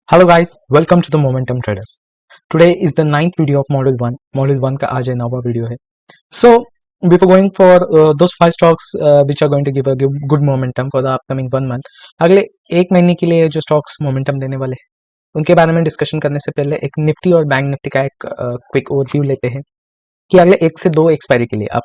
Hello guys, welcome to the Momentum Traders. Today is the ninth video of Module 1. Module 1 का आज नवा video है. So before going for those five stocks which are going to give a good momentum for the upcoming 1 month, अगले एक महीने के लिए जो स्टॉक्स मोमेंटम देने वाले हैं उनके बारे में डिस्कशन करने से पहले एक निफ्टी और बैंक निफ्टी का एक क्विक ओवरव्यू लेते हैं कि अगले एक से दो एक्सपायरी के लिए आप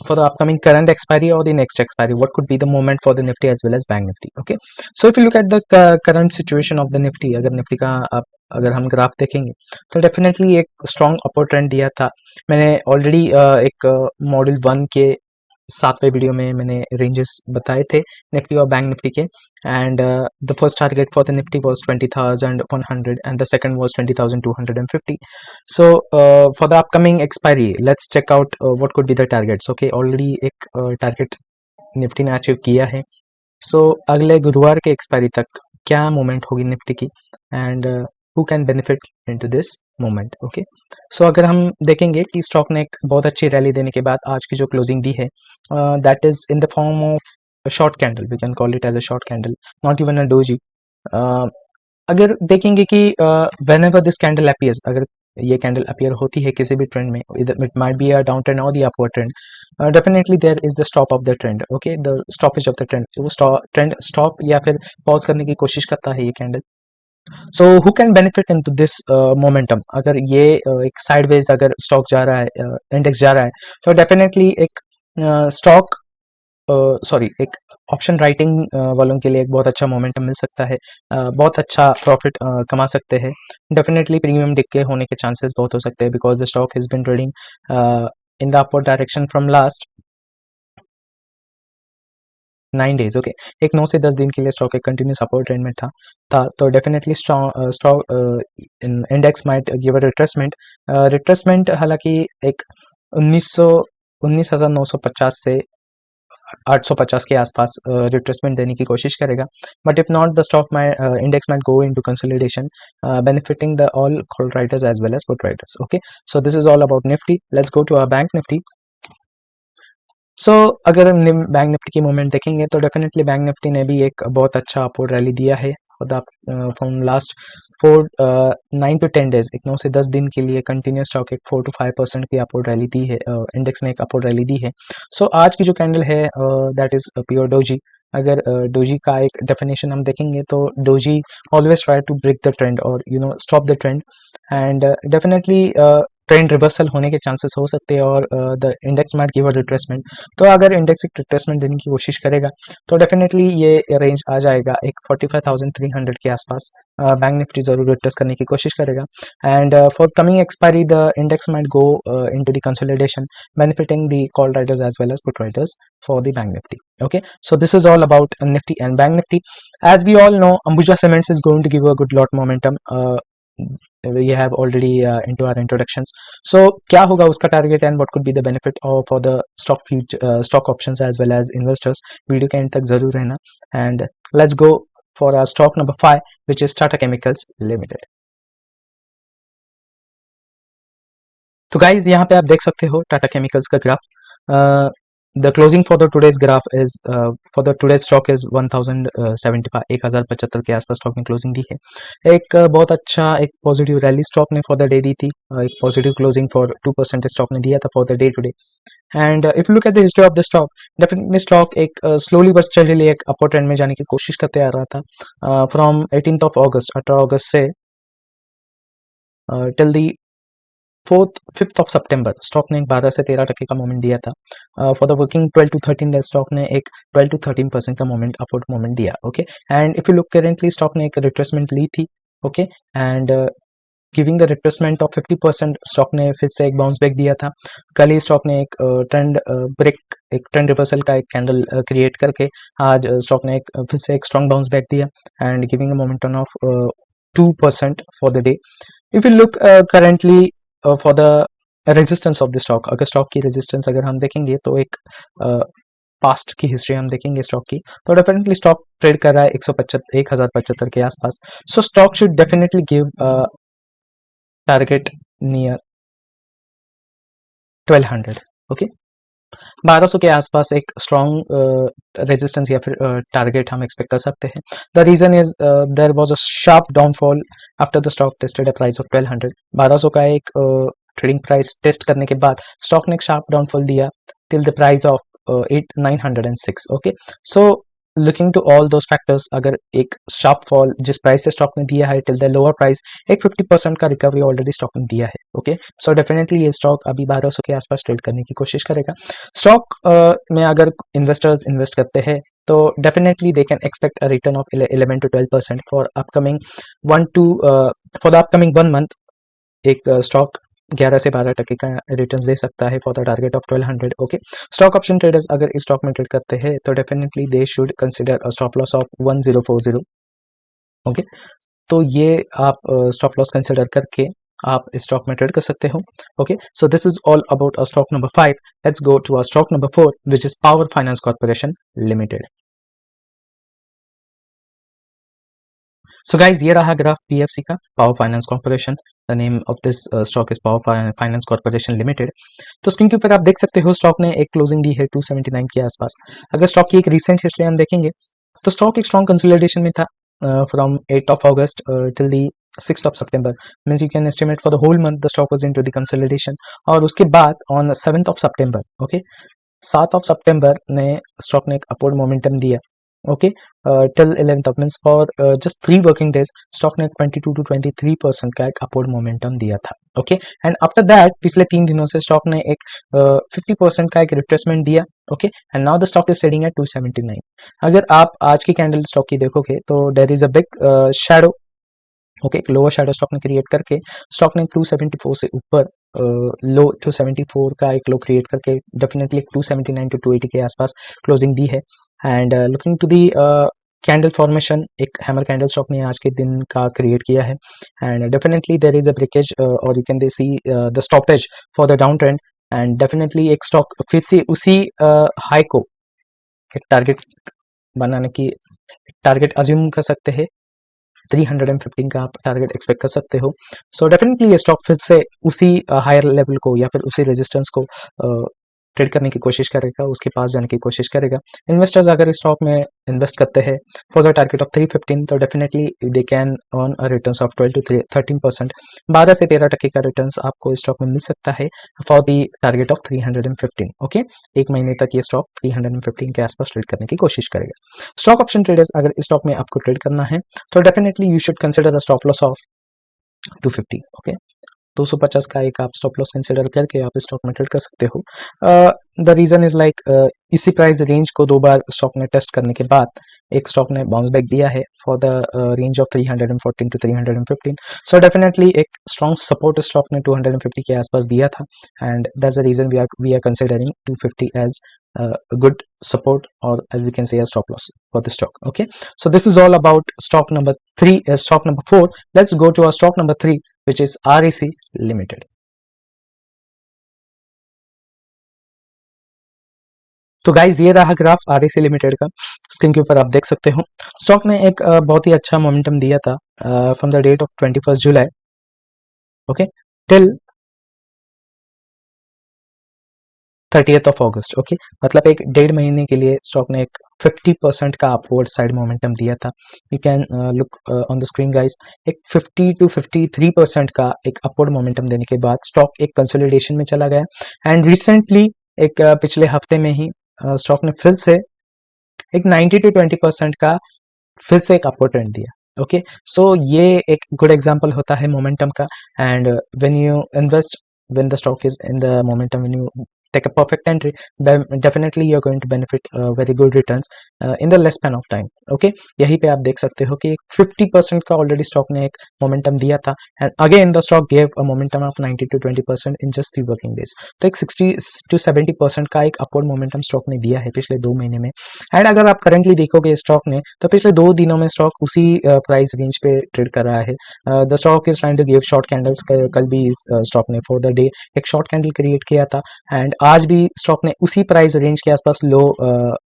for the upcoming current expiry or the next expiry, what could be the moment for the nifty as well as bank nifty. Okay, so if you look at the current situation of the nifty, अगर Nifty का आप अगर हम graph देखेंगे तो definitely एक strong अपर trend दिया था. मैंने ऑलरेडी एक मॉड्यूल 1 के 7वें वीडियो में मैंने रेंजेस बताए थे निफ्टी और बैंक निफ्टी के. And the first target for the Nifty was 20,100 and the second was 20,250. So for the upcoming expiry, let's check out what could be the targets. Okay, already एक target Nifty ने achieve किया है. सो अगले गुरुवार के expiry तक क्या movement होगी निफ्टी की and who can benefit into this moment. Okay, so अगर हम देखेंगे कि स्टॉक ने एक बहुत अच्छी रैली देने के बाद आज की जो क्लोजिंग दी है that is in the form of short candle, we can call it as a short candle, not even a doji. अगर देखेंगे कि whenever this candle appears, अगर ये कैंडल अपीयर होती है किसी भी ट्रेंड में, it might be a down trend और the upward trend, definitely there is the stop of the trend. Okay, the stoppage of the trend, वो trend stop या फिर पॉज करने की कोशिश करता है ये candle. So who can benefit into this momentum. अगर ये एक साइडवेज अगर स्टॉक जा रहा है, इंडेक्स जा रहा है, तो डेफिनेटली एक स्टॉक सॉरी एक ऑप्शन राइटिंग वालों के लिए एक बहुत अच्छा मोमेंटम मिल सकता है. बहुत अच्छा प्रॉफिट कमा सकते हैं. डेफिनेटली प्रीमियम डिके होने के चांसेस बहुत हो सकते हैं because the stock has been trading in the upward direction from last 9 days. Okay, एक 9 से 10 दिन के लिए स्टॉक एक कंटिन्यूस अपवर्ड ट्रेंड में था तो definitely stock index might give a retracement. Retracement हालांकि एक 19,950 से 850 के आसपास रिट्रेसमेंट देने की कोशिश करेगा. But if not, the stock my index might go into consolidation, benefiting the all call writers as well as put writers. Okay, so this is all about nifty. Let's go to our bank nifty. अगर हम bank Nifty की movement देखेंगे तो definitely bank Nifty ने भी एक बहुत अच्छा अपवर्ड रैली दिया है फ्रॉम लास्ट 9 to 10 days. एक 9 से 10 दिन के लिए कंटिन्यूस स्टॉक एक 4 to 5% की अपवर्ड रैली दी है. इंडेक्स ने एक अपवर्ड रैली दी है. आज की जो कैंडल है दैट इज प्योर डोजी. अगर डोजी का एक डेफिनेशन हम देखेंगे तो doji always try to break the trend और stop the trend. And definitely trend reversal होने के चांसेस हो सकते हैं और the index might give a retracement. तो अगर इंडेक्स एक रिट्रेसमेंट देने की कोशिश करेगा तो डेफिनेटली ये रेंज आ जाएगा एक 45,300 के आसपास. बैंक निफ्टी जरूर रिट्रेस करने की कोशिश करेगा. And for coming expiry the index might go into the consolidation, benefiting the call writers as well as put writers for the bank nifty. Okay, so this is all about nifty and bank nifty. As we all know, Ambuja Cements is going to give a good lot momentum. We have already into our introductions. So क्या होगा उसका target and what could be the benefit of for the stock options as well as investors. Video के and तक जरूर रहना. And let's go for our stock number 5, which is Tata Chemicals Limited. तो guys यहाँ पे आप देख सकते हो टाटा केमिकल्स का graph. The closing for the today's graph is for the today's stock is 1075, 1075 के आसपास स्टॉक ने क्लोजिंग दी है. एक बहुत अच्छा एक पॉजिटिव रैली स्टॉक ने फॉर द डे दी थी. एक पॉजिटिव क्लोजिंग फॉर 2% स्टॉक ने दिया था for the day today. And if you look at the history of the stock, definitely stock एक स्लोली बट स्टडीली एक अपवर्ड ट्रेंड में जाने की कोशिश करते आ रहा था फ्रॉम 18 अगस्त 18 अगस्त से till the 5th of September stock ने एक 12 से 13% का मोमेंट दिया था. For the working 12 to 13 days stock ने एक 12 to 13% का मोमेंट अपवर्ड मोमेंट दिया. Okay, and if you look currently stock ने एक रिट्रेसमेंट ली थी. Okay, and giving the retracement of 50% stock ने फिर से एक बाउंस बैक दिया था. कल ही स्टॉक ने एक ट्रेंड ब्रेक, एक ट्रेंड रिवर्सल का एक कैंडल क्रिएट करके आज स्टॉक ने एक फिर से एक स्ट्रॉन्ग बाउंस बैक दिया and giving a momentum of 2% for the day. If you look currently for the resistance of the stock, अगर स्टॉक की रेजिस्टेंस अगर हम देखेंगे तो एक पास्ट की हिस्ट्री हम देखेंगे स्टॉक की तो डेफिनेटली स्टॉक ट्रेड कर रहा है 1075 के आसपास. सो stock should definitely give target near 1200. Okay, 1200 के आसपास एक स्ट्रॉन्ग रेजिस्टेंस या फिर टारगेट हम एक्सपेक्ट कर सकते हैं। The reason is there was a sharp downfall after the stock tested a price of 1200। 1200 का एक ट्रेडिंग प्राइस टेस्ट करने के बाद स्टॉक ने एक शार्प डाउनफॉल दिया till the price of 906। Okay, so looking to all those factors, अगर एक शार्प फॉल जिस प्राइस से स्टॉक ने दिया है टिल द लोअर प्राइस, एक 50% का रिकवरी ऑलरेडी स्टॉक ने दिया है। ओके, सो डेफिनेटली ये स्टॉक अभी 1200 के आसपास ट्रेड करने की कोशिश करेगा। स्टॉक में अगर इन्वेस्टर्स इन्वेस्ट करते हैं तो definitely they can expect a return of 11 to 12% for upcoming 1 month। एक स्टॉक 11 से 12% का रिटर्न दे सकता है for the target of 1200। Okay, stock option traders अगर इस स्टॉक में ट्रेड करते हैं तो definitely they should consider a stop loss of 1040। Okay, तो ये आप स्टॉप लॉस कंसिडर करके आप इस स्टॉक में ट्रेड कर सकते हो। Okay, so this is all about a stock number 5। Let's go to a stock number 4 which is power finance corporation limited. So guys, ये रहा ग्राफ पीएफसी का, power finance corporation. The name of this stock is power finance corporation limited. तो screen के ऊपर आप देख सकते हो स्टॉक ने एक क्लोजिंग दी है 279 के आसपास। अगर स्टॉक की एक रिसेंट हिस्ट्री हम देखेंगे तो स्टॉक एक स्ट्रॉन्ग कंसोलिडेशन में था from 8 of August till the 6th of September। Means you can estimate for the whole month the stock was into the consolidation. और उसके बाद on 7th of September, okay, 7 of सितंबर ने stock ने एक upward momentum दिया। Okay, till 11th of means for just 3 working days stock ने 22 to 23% का एक अपवर्ड मोमेंटम दिया था। ओके, एंड आफ्टर दैट पिछले 3 दिनों से स्टॉक ने एक 50% का एक रिट्रेसमेंट दिया। Okay, and now the stock is trading at 279। अगर आप आज की कैंडल स्टॉक की देखोगे तो there is a big shadow. Okay, एक लोअर शैडो स्टॉक ने क्रिएट करके स्टॉक ने 274 से ऊपर लो 274 का एक लो क्रिएट करके डेफिनेटली एक 279 to 280 के आसपास क्लोजिंग दी है। And looking to the candle formation, एक हैमर कैंडल स्टॉक ने आज के दिन का क्रिएट किया है। And definitely there is a breakage और you can they see the stoppage for the down trend. And definitely एक स्टॉक फिर से उसी हाई को एक टारगेट बनाने की टारगेट अज्यूम कर सकते हैं। 315 का आप टारगेट एक्सपेक्ट कर सकते हो। सो डेफिनेटली ये स्टॉक फिर से उसी हायर लेवल को या फिर उसी रेजिस्टेंस को ट्रेड करने की कोशिश करेगा, उसके पास जाने की कोशिश करेगा। इन्वेस्टर्स अगर इस स्टॉक में इन्वेस्ट करते हैं फॉर द टारगेट ऑफ 315 तो definitely they can earn a returns of 12 to 13%। 12 से 13% का रिटर्न्स आपको इस स्टॉक में मिल सकता है for the target of 315। Okay, एक महीने तक ये स्टॉक 315 के आसपास ट्रेड करने की कोशिश करेगा। स्टॉक ऑप्शन ट्रेडर्स अगर इस स्टॉक में आपको ट्रेड करना है तो definitely you should consider the stop loss of 250। Okay, 250 का एक आप स्टॉप लॉस कंसिडर करके आप स्टॉक में ट्रेड कर सकते हो। द रीजन इज लाइक इसी प्राइस रेंज को 2 बार स्टॉक ने टेस्ट करने के बाद एक स्टॉक ने बाउंस बैक दिया है for the range of 314 to 315। So definitely एक स्ट्रॉन्ग सपोर्ट स्टॉक ने 250 के आसपास दिया था। And that's the reason we are considering 250 as good support, or as we can say a stop loss for the stock. Okay, so this is all about stock number 3 stock number 4. Let's go to our stock number 3 which is REC Limited. तो guys ये रहा graph RAC limited का। Screen के ऊपर आप देख सकते हो स्टॉक ने एक बहुत ही अच्छा मोमेंटम दिया था from the date of 21 July, okay, till 30th of August। Okay, मतलब एक 1.5 महीने के लिए स्टॉक ने एक 50% का अपवर्ड साइड मोमेंटम दिया था। You can look on the screen guys, एक 50 to 53% का एक अपवर्ड मोमेंटम देने के बाद स्टॉक एक कंसोलिडेशन में चला गया। एंड रिसेंटली एक पिछले हफ्ते में ही स्टॉक ने फिर से एक 90 to 20% का फिर से एक अपवर्ड ट्रेंड दिया। ओके, सो ये एक गुड एग्जांपल होता है मोमेंटम का। And when you invest, when the stock is in the momentum, when you take a perfect entry, then definitely you're going to benefit very good returns in the less span of time। okay, यहीं पे आप देख सकते हो कि 50% का already stock ने एक मोमेंटम दिया था and again the stock gave a momentum of 90 to 20% in just 3 working days. तो एक 60 to 70% का एक अपवर्ड मोमेंटम स्टॉक ने दिया है पिछले 2 महीने में। एंड अगर आप करेंटली देखोगे स्टॉक ने तो पिछले 2 दिनों में स्टॉक उसी प्राइस रेंज पे ट्रेड कर रहा है। The stock is trying to give short candles. कल भी इस स्टॉक ने फॉर द डे एक शॉर्ट कैंडल क्रिएट किया था एंड आज भी स्टॉक ने उसी प्राइस रेंज के आसपास लो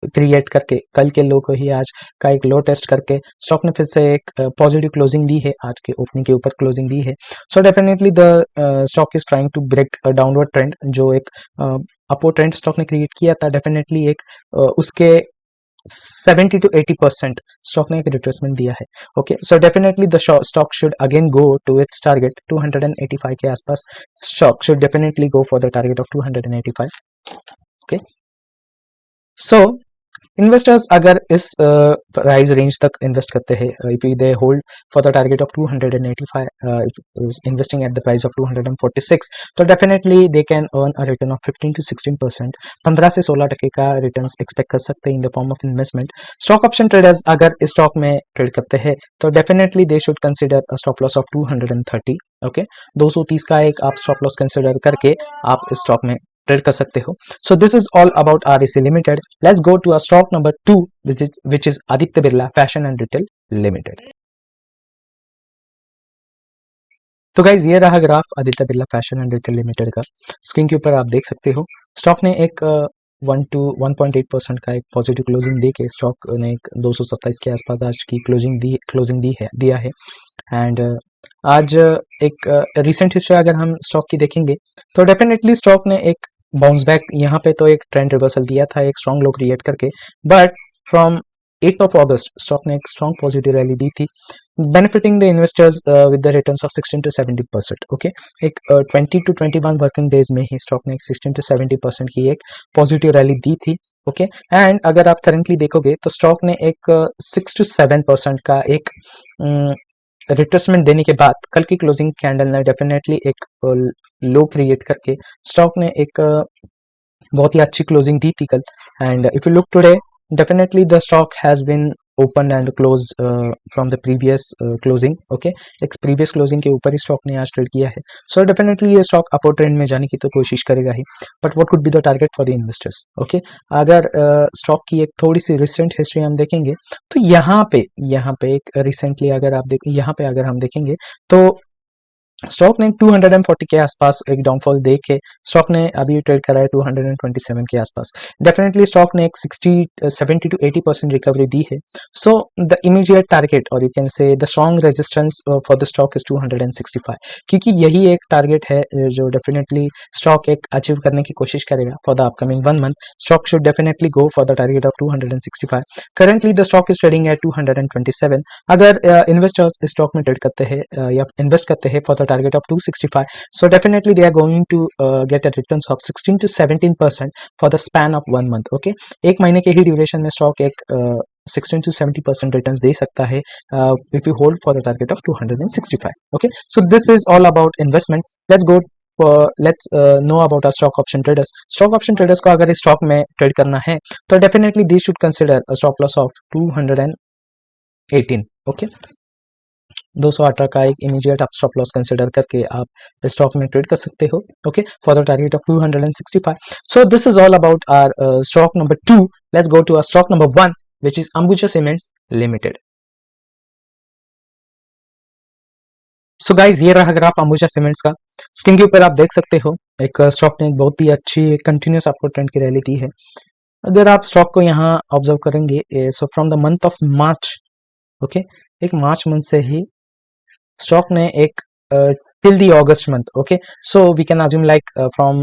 क्रिएट करके कल के लो को ही आज का एक लो टेस्ट करके स्टॉक ने फिर से एक पॉजिटिव क्लोजिंग दी है, आज के ओपनिंग के ऊपर क्लोजिंग दी है। So definitely the stock is trying to break downward trend जो एक अपवर्ड ट्रेंड स्टॉक ने क्रिएट किया था, डेफिनेटली एक उसके 70 to 80% स्टॉक ने एक रिट्रेसमेंट दिया है। Okay, so definitely the stock should again go to its target 285 के आसपास। Stock should definitely go for the target of 285। Okay, so investors अगर इस प्राइस रेंज तक इन्वेस्ट करते हैं, if they hold for the target of 285, investing at the price of 246, तो definitely they can earn a return of 15 to 16%, 15 से 16% का return expect कर सकते हैं इन the form of investment. Stock option traders अगर इस स्टॉक में ट्रेड करते हैं तो definitely they should consider a stop loss of 230। Okay, 230 का एक आप स्टॉप लॉस कंसिडर करके आप इस स्टॉक में ट्रेड कर सकते हो। So this is all about REC Limited. Let's go to a stock number 2, which is Aditya Birla Fashion and Retail Limited. तो गाइज ये रहा graph Aditya Birla fashion and retail limited का। स्क्रीन के ऊपर आप देख सकते हो स्टॉक ने एक 1 to 1.8% का एक पॉजिटिव क्लोजिंग दे के स्टॉक ने एक 227 के आसपास आज की क्लोजिंग दिया है। एंड आज एक रिसेंट हिस्ट्री अगर हम स्टॉक की देखेंगे तो डेफिनेटली स्टॉक ने एक बाउंस बैक, यहाँ पे तो एक ट्रेंड रिवर्सल दिया था एक स्ट्रॉन्ग लो क्रिएट करके, but from 8th of August stock ने एक स्ट्रॉन्ग पॉजिटिव रैली दी थी, benefiting the investors with the returns of 16 to 70%। Okay, एक 20 to 21 वर्किंग डेज में ही स्टॉक ने एक 16 to 70% की एक पॉजिटिव रैली दी थी। ओके, एंड अगर आप करेंटली देखोगे तो स्टॉक ने एक 6 to 7% का एक रिट्रेसमेंट देने के बाद कल की क्लोजिंग कैंडल ने डेफिनेटली एक लो क्रिएट करके स्टॉक ने एक बहुत ही अच्छी क्लोजिंग दी थी कल। And if you look today, definitely the stock has been open and close from the previous closing. Okay, एक प्रीवियस क्लोजिंग के ऊपर ही स्टॉक ने आज ट्रेड किया है। सो डेफिनेटली ये स्टॉक अपवर्ड ट्रेंड में जाने की तो कोशिश करेगा ही, but what could be the target for the investors. Okay, अगर स्टॉक की एक थोड़ी सी रिसेंट हिस्ट्री हम देखेंगे तो यहाँ पे एक रिसेंटली अगर आप यहाँ पे अगर हम देखेंगे तो स्टॉक ने 240 के आसपास एक डाउनफॉल देख के स्टॉक ने अभी ट्रेड करा है 227 के आसपास। डेफिनेटली स्टॉक ने एक 70 to 80% रिकवरी दी है। सो द इमीडिएट टारगेट और you can say the strong resistance for the stock is 265, क्योंकि यही एक टारगेट है जो डेफिनेटली स्टॉक एक अचीव करने की कोशिश करेगा for the upcoming 1 month. Stock should definitely go for the target of 265। Currently the stock is trading at 227। अगर इन्वेस्टर्स इस स्टॉक में ट्रेड करते हैं या इन्वेस्ट करते हैं for the target of 265, so definitely they are going to get a returns of 16 to 17% for the span of 1 month. Okay, एक महीने के ही ड्यूरेशन में स्टॉक एक 16 to 70% रिटर्न्स दे सकता है if you hold for the target of 265. Okay, so this is all about investment. Let's know about our stock option traders. Stock option traders को अगर इस स्टॉक में ट्रेड करना है तो definitely they should consider a stop loss of 218. Okay, 218 का एक immediate आप स्टॉप लॉस कंसिडर करके आप स्टॉक में ट्रेड कर सकते हो। Okay, for the target of 265। So this is all about our stock number 2। Let's go to our stock number 1 which is Ambuja cements limited. So guys ये रहा graph Ambuja cements का। Screen के ऊपर आप देख सकते हो एक स्टॉक ने बहुत ही अच्छी कंटिन्यूस अपवर्ड ट्रेंड की रैली दी है। अगर आप स्टॉक को यहाँ ऑब्जर्व करेंगे so from the month of March, okay, एक मार्च मंथ से ही स्टॉक ने एक till the August month, okay, so we can assume like from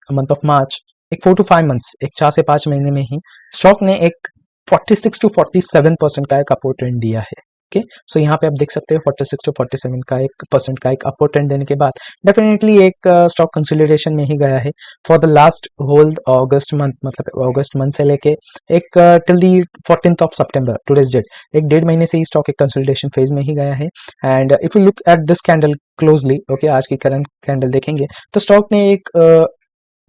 month of March एक 4 to 5 मंथ्स, एक 4 से 5 महीने में ही स्टॉक ने एक 46 to 47% का एक अपवर्ड ट्रेंड दिया है। ओके, सो यहाँ पे आप देख सकते हो 46 to 47 का एक परसेंट का एक अपवर्ड ट्रेंड देने के बाद डेफिनेटली एक स्टॉक कंसोलिडेशन में ही गया है for the last whole August month, मतलब अगस्त मंथ से लेके एक till the 14th of September today's date, एक 1.5 महीने से ही स्टॉक एक कंसोलिडेशन फेज में ही गया है। And if you look at this candle closely, okay, आज की करंट कैंडल देखेंगे तो स्टॉक ने एक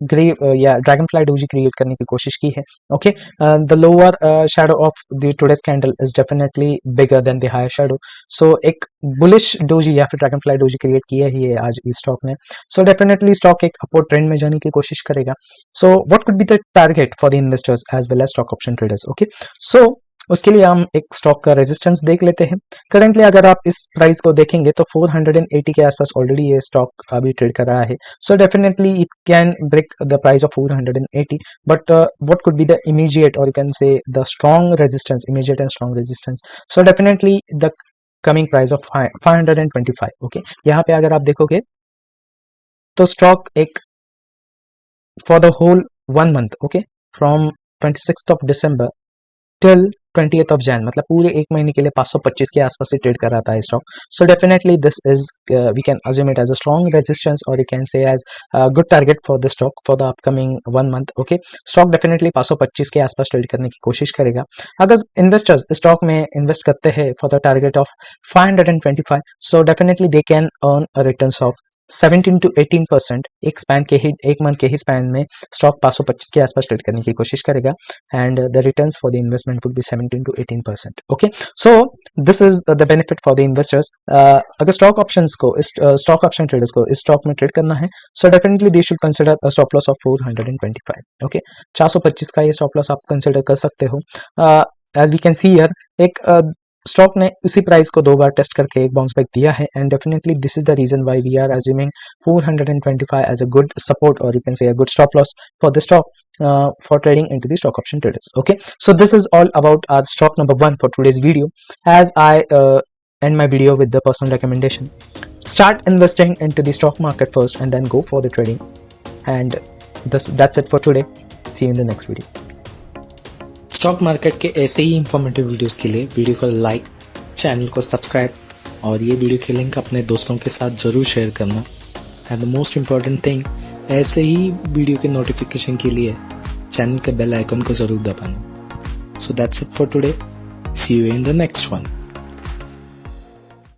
ग्रे या ड्रैगन फ्लाई डोजी क्रिएट करने की कोशिश की है। Okay, the lower shadow of the today's candle is definitely bigger than the higher shadow. So एक बुलिश डोजी या फिर ड्रैगन फ्लाई डोजी क्रिएट किया ही है आज इस स्टॉक ने। सो डेफिनेटली स्टॉक एक अपवर्ड ट्रेंड में जाने की कोशिश करेगा। So what could be the target for the investors as well as stock option traders. Okay, so उसके लिए हम एक स्टॉक का रेजिस्टेंस देख लेते हैं। करेंटली अगर आप इस प्राइस को देखेंगे तो 480 के आसपास ऑलरेडी ये स्टॉक अभी ट्रेड कर रहा है। So definitely it can break the price of 480, but what could be the immediate और you can say the strong resistance, immediate and strong resistance. So definitely the coming price of 525। Okay, यहाँ पे अगर आप देखोगे तो stock एक for the whole 1 month, okay, from 26th of December till 20th of Jan, मतलब पूरे एक महीने के लिए 525 के आसपास से ट्रेड कर रहा था ये stock. So definitely this is, we can assume it as a strong resistance और you can say as good target for the stock for the upcoming 1 month. Okay, stock definitely 525 के आसपास ट्रेड करने की कोशिश करेगा. अगर इन्वेस्टर्स स्टॉक में invest करते हैं for the target of 525, so definitely they can earn a returns of 17 to 18%. एक मंथ के ही स्पैन में स्टॉक 525 के आसपास ट्रेड करने की कोशिश करेगा and the returns for the investment would be 17 to 18%. Okay, so this is the benefit for the investors. अगर स्टॉक ऑप्शंस को, स्टॉक ऑप्शन ट्रेडर्स को इस स्टॉक में ट्रेड करना है, so definitely they should consider a stop loss of 425. okay, 425 का ये stop loss आप कंसिडर कर सकते हो. as we can see here, एक स्टॉक ने उसी प्राइस को 2 बार टेस्ट करके एक बाउंस बैक दिया है and definitely this is the reason why we are assuming 425 as a good support और you can say a good stop loss for the stock, for trading into the stock option traders. Okay, so this is all about our stock number 1 for today's video. As I end my video with the personal recommendation, start investing into the stock market first and then go for the trading. And that's it for today. See you in the next video. Stock market के ऐसे ही informative videos के लिए video को like, channel को subscribe और ये video के link अपने दोस्तों के साथ जरूर शेयर करना. And the most important thing, ऐसे ही वीडियो के नोटिफिकेशन के लिए चैनल के बेल आइकन को जरूर दबाना. So that's it for today. See you in the next one.